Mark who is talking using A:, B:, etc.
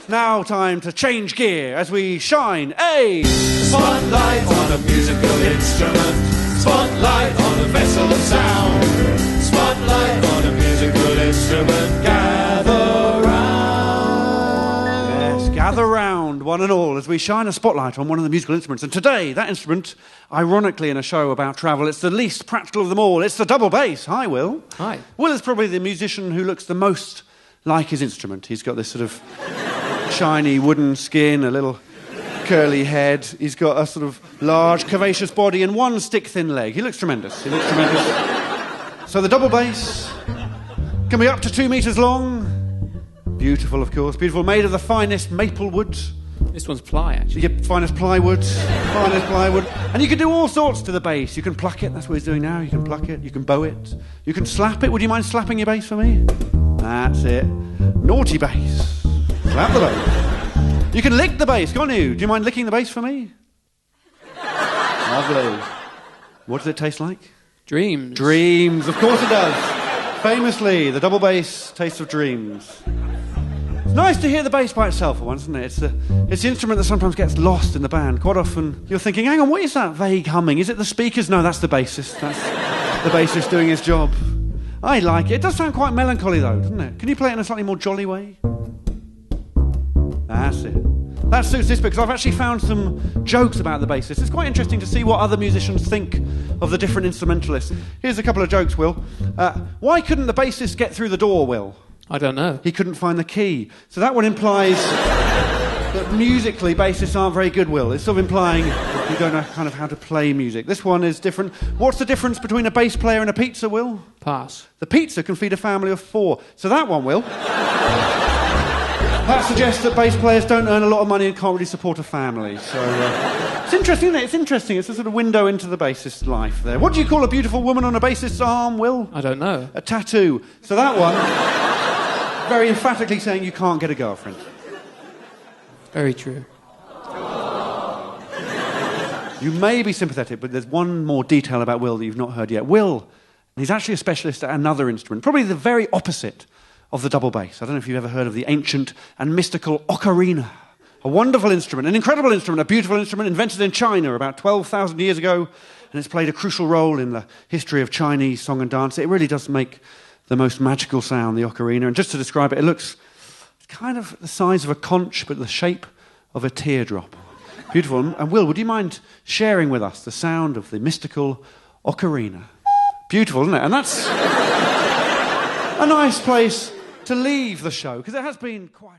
A: Now time to change gear as we shine a spotlight on a musical instrument. Spotlight on a vessel of sound. Spotlight on a musical instrument. Gather round. Yes, gather round, one and all, as we shine a spotlight on one of the musical instruments. And today, that instrument, ironically in a show about travel, it's the least practical of them all. It's the double bass. Hi, Will.
B: Hi.
A: Will is probably the musician who looks the most like his instrument. He's got this sort of shiny wooden skin, a little curly head. He's got a sort of large, curvaceous body and one stick-thin leg. He looks tremendous. So the double bass can be up to 2 meters long. Beautiful, of course. Beautiful, made of the finest maple wood.
B: This one's ply, actually.
A: You get finest plywood. Finest plywood. And you can do all sorts to the bass. You can pluck it. That's what he's doing now. You can pluck it. You can bow it. You can slap it. Would you mind slapping your bass for me? That's it. Naughty bass. Slap the bass. You can lick the bass. Go on, you. Do you mind licking the bass for me? Lovely. What does it taste like?
B: Dreams.
A: Dreams. Of course it does. Famously, the double bass tastes of dreams. It's nice to hear the bass by itself for once, isn't it? It's the instrument that sometimes gets lost in the band. Quite often you're thinking, hang on, what is that vague humming? Is it the speakers? No, that's the bassist. That's the bassist doing his job. I like it. It does sound quite melancholy, though, doesn't it? Can you play it in a slightly more jolly way? That's it. That suits this bit, because I've actually found some jokes about the bassist. It's quite interesting to see what other musicians think of the different instrumentalists. Here's a couple of jokes, Will. Why couldn't the bassist get through the door, Will?
B: I don't know.
A: He couldn't find the key. So that one implies that musically bassists aren't very good, Will. It's sort of implying you don't know kind of how to play music. This one is different. What's the difference between a bass player and a pizza, Will?
B: Pass.
A: The pizza can feed a family of 4. So that one, Will. That suggests that bass players don't earn a lot of money and can't really support a family. So it's interesting, isn't it? It's interesting. It's a sort of window into the bassist's life there. What do you call a beautiful woman on a bassist's arm, Will?
B: I don't know.
A: A tattoo. So that one, very emphatically saying you can't get a girlfriend.
B: Very true.
A: You may be sympathetic, but there's one more detail about Will that you've not heard yet. Will, he's actually a specialist at another instrument, probably the very opposite of the double bass. I don't know if you've ever heard of the ancient and mystical Ocarina. A wonderful instrument, an incredible instrument, a beautiful instrument invented in China about 12,000 years ago, and it's played a crucial role in the history of Chinese song and dance. It really does make the most magical sound, the Ocarina. And just to describe it, it looks kind of the size of a conch, but the shape of a teardrop. Beautiful. And Will, would you mind sharing with us the sound of the mystical Ocarina? Beautiful, isn't it? And that's a nice place to leave the show, because it has been quite...